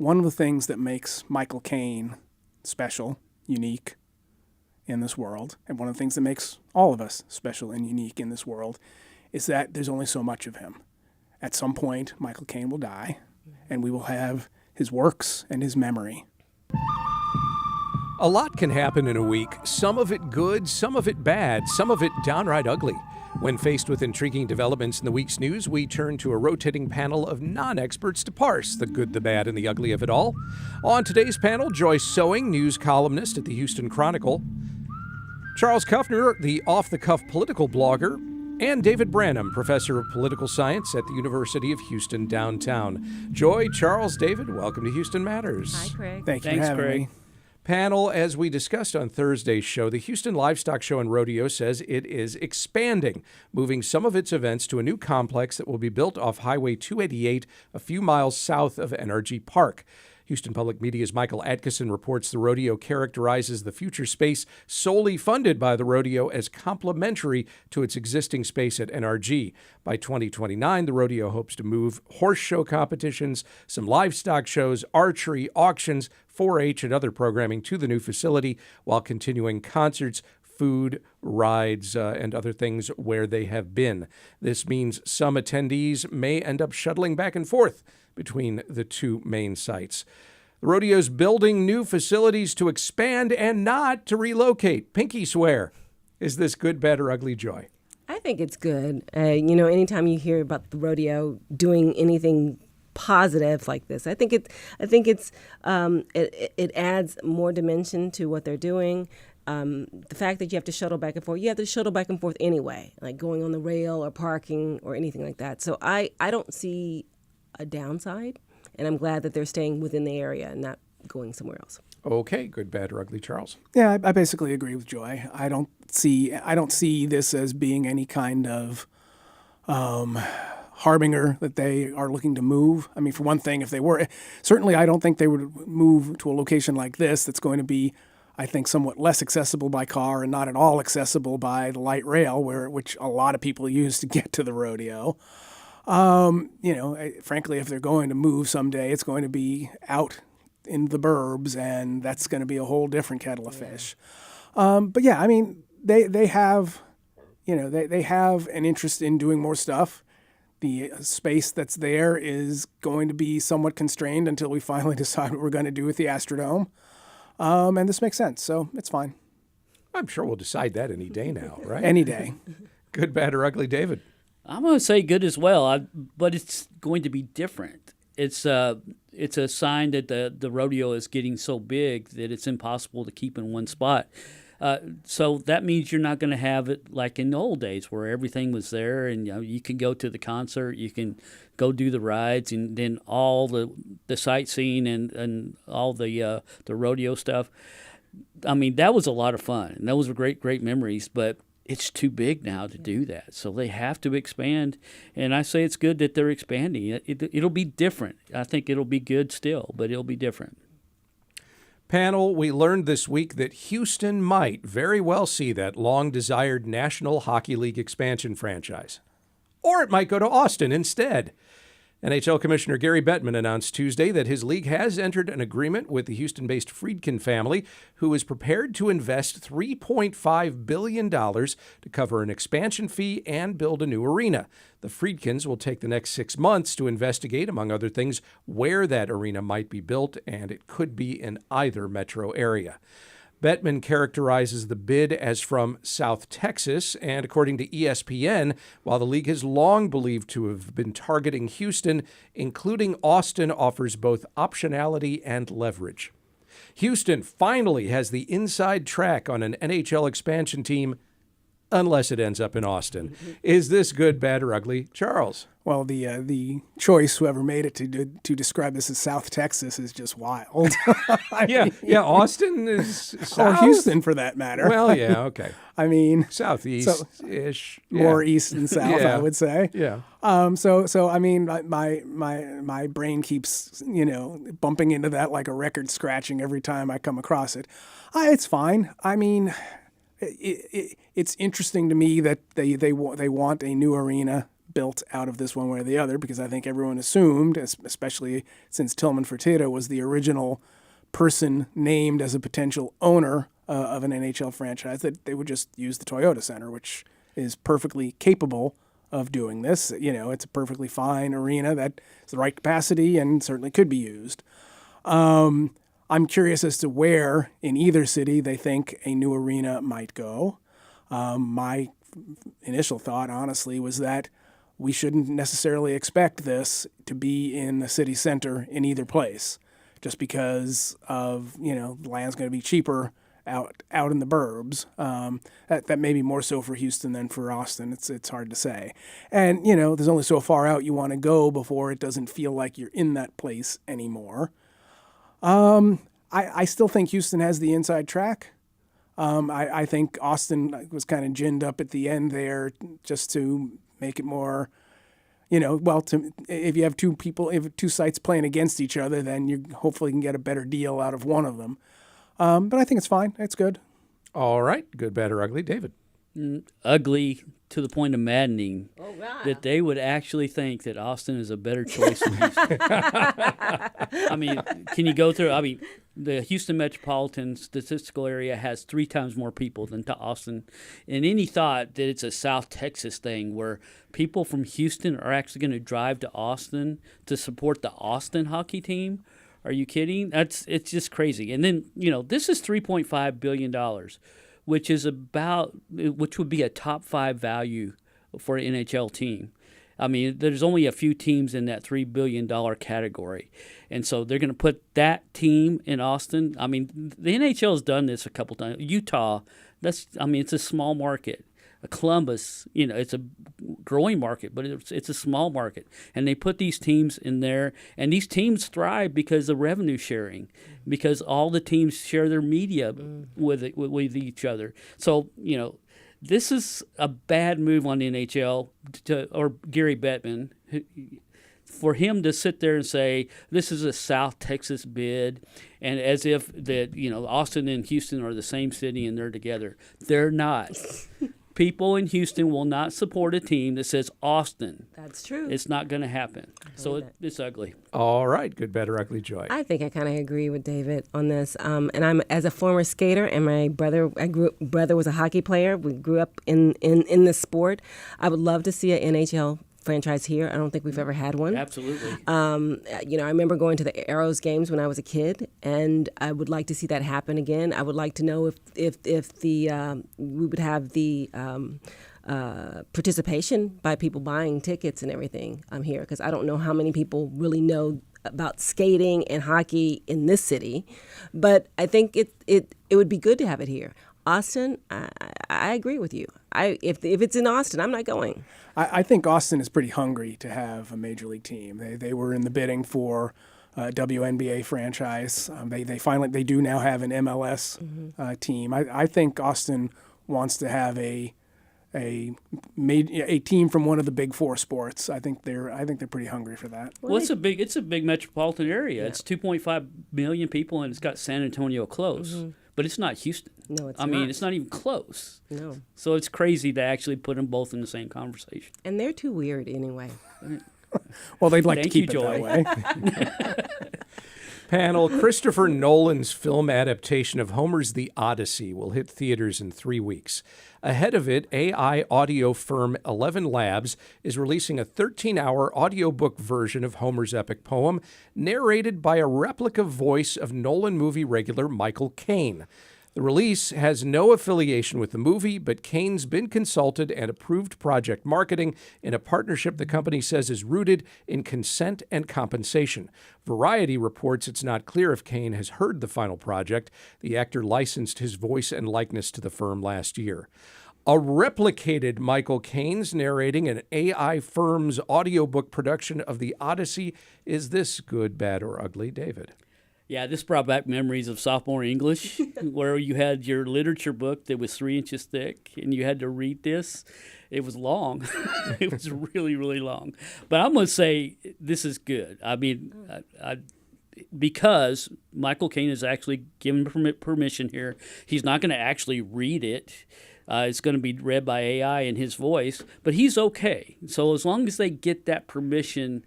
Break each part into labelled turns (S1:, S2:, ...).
S1: one of the things that makes Michael Caine special, unique in this world, and one of the things that makes all of us special and unique in this world, is that there's only so much of him. At some point, Michael Caine will die, and we will have his works and his memory.
S2: A lot can happen in a week, some of it good, some of it bad, some of it downright ugly. When faced with intriguing developments in the week's news, we turn to a rotating panel of non-experts to parse the good, the bad, and the ugly of it all. On today's panel, Joyce Sowing, news columnist at the Houston Chronicle, Charles Kuffner, the off-the-cuff political blogger, and David Branham, professor of political science at the University of Houston downtown. Joy, Charles, David, welcome to Houston Matters.
S3: Hi, Craig.
S1: Thanks, for having me.
S2: Panel, as we discussed on Thursday's show, the Houston Livestock Show and Rodeo says it is expanding, moving some of its events to a new complex that will be built off Highway 288, a few miles south of NRG Park. Houston Public Media's Michael Atkinson reports the rodeo characterizes the future space solely funded by the rodeo as complementary to its existing space at NRG. By 2029, the rodeo hopes to move horse show competitions, some livestock shows, archery, auctions, 4-H, and other programming to the new facility while continuing concerts, food, rides, and other things where they have been. This means some attendees may end up shuttling back and forth between the two main sites. The rodeo's building new facilities to expand and not to relocate. Pinky swear. Is this good, bad, or ugly, Joy?
S3: I think it's good. Anytime you hear about the rodeo doing anything positive like this, I think it adds more dimension to what they're doing. The fact that you have to shuttle back and forth anyway, like going on the rail or parking or anything like that. So I don't see a downside, and I'm glad that they're staying within the area and not going somewhere else.
S2: Okay, good, bad, or ugly, Charles?
S1: Yeah, I basically agree with Joy. I don't see this as being any kind of harbinger that they are looking to move. I mean, for one thing, if they were, certainly I don't think they would move to a location like this that's going to be, I think, somewhat less accessible by car and not at all accessible by the light rail, which a lot of people use to get to the rodeo. Frankly, if they're going to move someday, it's going to be out in the burbs, and that's going to be a whole different kettle of fish. But yeah, I mean, they have an interest in doing more stuff. The space that's there is going to be somewhat constrained until we finally decide what we're going to do with the Astrodome. And this makes sense, so it's fine.
S2: I'm sure we'll decide that any day now, right?
S1: Any day.
S2: Good, bad, or ugly, David?
S4: I'm going to say good as well, but it's going to be different. It's a sign that the rodeo is getting so big that it's impossible to keep in one spot. So that means you're not going to have it like in the old days where everything was there and you can go to the concert, you can go do the rides, and then all the sightseeing and all the rodeo stuff. I mean, that was a lot of fun, and those were great memories, but it's too big now to do that. So they have to expand, and I say it's good that they're expanding. It'll be different. I think it'll be good still, but it'll be different.
S2: Panel, we learned this week that Houston might very well see that long-desired National Hockey League expansion franchise. Or it might go to Austin instead. NHL Commissioner Gary Bettman announced Tuesday that his league has entered an agreement with the Houston-based Friedkin family, who is prepared to invest $3.5 billion to cover an expansion fee and build a new arena. The Friedkins will take the next 6 months to investigate, among other things, where that arena might be built, and it could be in either metro area. Bettman characterizes the bid as from South Texas, and according to ESPN, while the league has long believed to have been targeting Houston, including Austin offers both optionality and leverage. Houston finally has the inside track on an NHL expansion team, unless it ends up in Austin. Is this good, bad, or ugly? Charles?
S1: Well, the choice, whoever made it to describe this as South Texas, is just wild.
S2: Austin is south?
S1: Or Houston, for that matter.
S2: Well, yeah, okay.
S1: I mean,
S2: southeast-ish,
S1: more east and south, I would say.
S2: Yeah.
S1: So I mean, my brain keeps bumping into that like a record scratching every time I come across it. It's fine. I mean, it's interesting to me that they want a new arena built out of this one way or the other, because I think everyone assumed, especially since Tillman Fertitta was the original person named as a potential owner of an NHL franchise, that they would just use the Toyota Center, which is perfectly capable of doing this. It's a perfectly fine arena that's the right capacity and certainly could be used. I'm curious as to where in either city they think a new arena might go. My initial thought, honestly, was that we shouldn't necessarily expect this to be in the city center in either place, just because of, the land's going to be cheaper out in the burbs. That may be more so for Houston than for Austin. It's hard to say. And, there's only so far out you want to go before it doesn't feel like you're in that place anymore. I still think Houston has the inside track. I think Austin was kind of ginned up at the end there just to make it more, if you have two sites playing against each other, then you hopefully can get a better deal out of one of them. But I think it's fine. It's good.
S2: All right. Good, bad, or ugly. David.
S4: Ugly to the point of maddening.
S3: Oh, God.
S4: That they would actually think that Austin is a better choice than Houston. I mean, can you go through? I mean, the Houston metropolitan statistical area has 3 times more people than to Austin. And any thought that it's a South Texas thing where people from Houston are actually going to drive to Austin to support the Austin hockey team? Are you kidding? It's just crazy. And then, this is $3.5 billion. Which would be a top 5 value for an NHL team. I mean, there's only a few teams in that $3 billion category. And so they're going to put that team in Austin. I mean, the NHL has done this a couple times. Utah, it's a small market. Columbus, it's a growing market, but it's a small market. And they put these teams in there, and these teams thrive because of revenue sharing, because all the teams share their media with each other. So, this is a bad move on the NHL or Gary Bettman, for him to sit there and say, this is a South Texas bid, and as if that, Austin and Houston are the same city and they're together. They're not. People in Houston will not support a team that says Austin.
S3: That's true.
S4: It's not going to happen. So it's ugly.
S2: All right. Good, bad, or ugly. Joy.
S3: I think I kind of agree with David on this. And I'm, as a former skater, and my brother was a hockey player. We grew up in this sport. I would love to see an NHL franchise here. I don't think we've ever had one.
S4: Absolutely.
S3: I remember going to the Arrows games when I was a kid, and I would like to see that happen again. I would like to know if we would have the participation by people buying tickets and everything here, because I don't know how many people really know about skating and hockey in this city, but I think it would be good to have it here. Austin, I agree with you. If it's in Austin, I'm not going.
S1: I think Austin is pretty hungry to have a major league team. They were in the bidding for a WNBA franchise. They do now have an MLS team. I think Austin wants to have a team from one of the big 4 sports. I think they're pretty hungry for that.
S4: Well, it's a big metropolitan area. Yeah. It's 2.5 million people, and it's got San Antonio close. But it's not Houston.
S3: No, it's
S4: not. I mean, it's not even close.
S3: No.
S4: So it's crazy to actually put them both in the same conversation.
S3: And they're too weird anyway.
S1: Well, they'd like
S4: Thank
S1: to keep
S4: you,
S1: it
S4: Joy.
S1: that way.
S2: Panel, Christopher Nolan's film adaptation of Homer's The Odyssey will hit theaters in 3 weeks. Ahead of it, AI audio firm 11 Labs is releasing a 13-hour audiobook version of Homer's epic poem, narrated by a replica voice of Nolan movie regular Michael Caine. The release has no affiliation with the movie, but Caine's been consulted and approved project marketing in a partnership the company says is rooted in consent and compensation. Variety reports it's not clear if Caine has heard the final project. The actor licensed his voice and likeness to the firm last year. A replicated Michael Caine's narrating an AI firm's audiobook production of The Odyssey. Is this good, bad, or ugly, David?
S4: Yeah, this brought back memories of sophomore English, where you had your literature book that was 3 inches thick, and you had to read this. It was long. It was really, really long. But I'm going to say this is good. I mean, because Michael Caine is actually given permission here. He's not going to actually read it. It's going to be read by AI in his voice, but he's okay. So as long as they get that permission,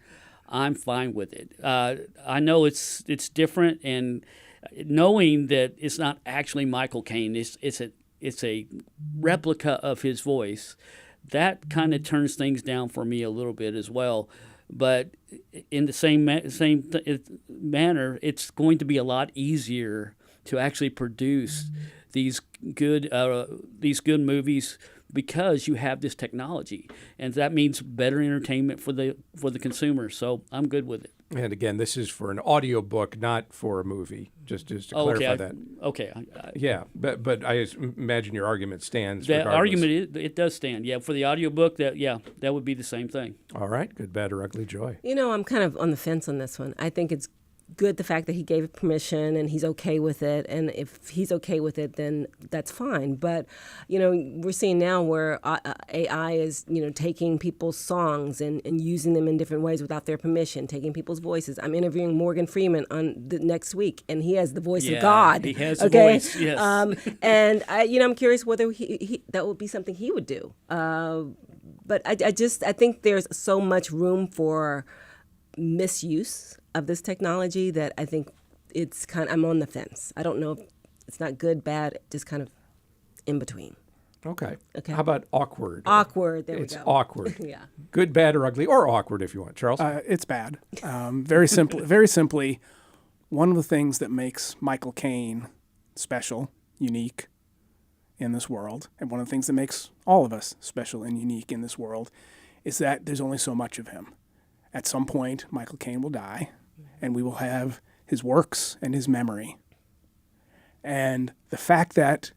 S4: I'm fine with it. I know it's different, and knowing that it's not actually Michael Caine, it's a replica of his voice, that kind of turns things down for me a little bit as well. But in the same manner, it's going to be a lot easier to actually produce these good movies because you have this technology, and that means better entertainment for the consumer. So I'm good with it.
S2: And again, this is for an audiobook, not for a movie. Just to clarify that.
S4: Okay.
S2: Yeah, but I imagine your argument stands.
S4: The
S2: regardless.
S4: argument it does stand. Yeah, for the audiobook, that would be the same thing.
S2: All right, good, bad, or ugly, Joy.
S3: I'm kind of on the fence on this one. I think it's good the fact that he gave it permission and he's okay with it, and if he's okay with it, then that's fine. But we're seeing now where AI is taking people's songs and using them in different ways without their permission, taking people's voices. I'm interviewing Morgan Freeman on the next week, and he has the voice of God.
S4: He has the voice. Yes.
S3: And I'm curious whether he that would be something he would do. But I think there's so much room for misuse of this technology that I think I'm on the fence. I don't know if it's not good, bad, just kind of in between.
S2: Okay.
S3: Okay.
S2: How about awkward?
S3: Awkward. There we go.
S2: It's awkward.
S3: Yeah.
S2: Good, bad, or ugly, or awkward if you want. Charles?
S1: It's bad. Very simply, one of the things that makes Michael Caine special, unique in this world, and one of the things that makes all of us special and unique in this world, is that there's only so much of him. At some point, Michael Caine will die, and we will have his works and his memory. And the fact that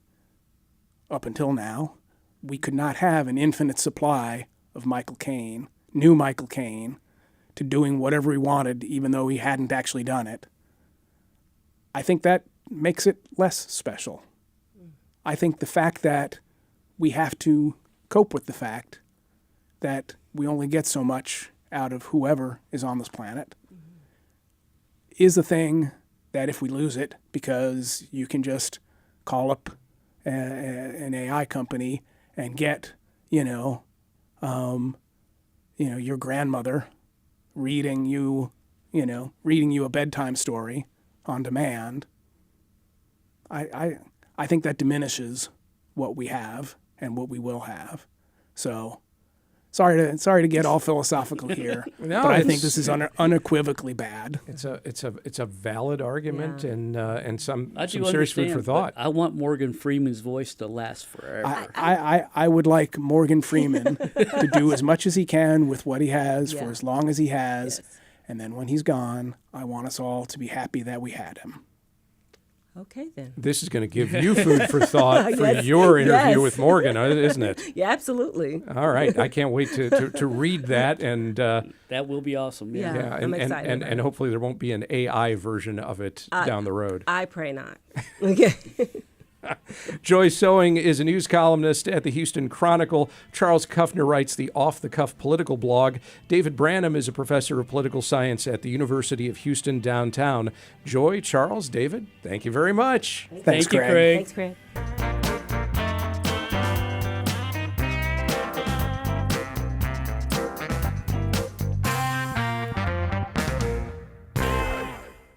S1: up until now, we could not have an infinite supply of Michael Caine, new Michael Caine, to doing whatever he wanted, even though he hadn't actually done it, I think that makes it less special. I think the fact that we have to cope with the fact that we only get so much out of whoever is on this planet is a thing that if we lose it, because you can just call up an AI company and get, your grandmother reading you a bedtime story on demand, I think that diminishes what we have and what we will have. So sorry to get all philosophical here,
S2: No,
S1: but I think this is unequivocally bad.
S2: It's a valid argument, and some
S4: I do
S2: serious food for
S4: understand,
S2: thought.
S4: but I want Morgan Freeman's voice to last forever.
S1: I would like Morgan Freeman to do as much as he can with what he has for as long as he has, and then when he's gone, I want us all to be happy that we had him.
S3: Okay, then.
S2: This is going to give you food for thought for your interview with Morgan, isn't it?
S3: Yeah, absolutely.
S2: All right. I can't wait to read that. And
S4: that will be awesome.
S3: Yeah. I'm excited.
S2: And hopefully there won't be an AI version of it down the road.
S3: I pray not. Okay.
S2: Joy Sewing is a news columnist at the Houston Chronicle. Charles Kuffner writes the off-the-cuff political blog. David Branham is a professor of political science at the University of Houston downtown. Joy, Charles, David, thank you very much.
S1: Thanks,
S4: Thank you,
S1: Craig.
S4: Craig.
S3: Thanks, Craig.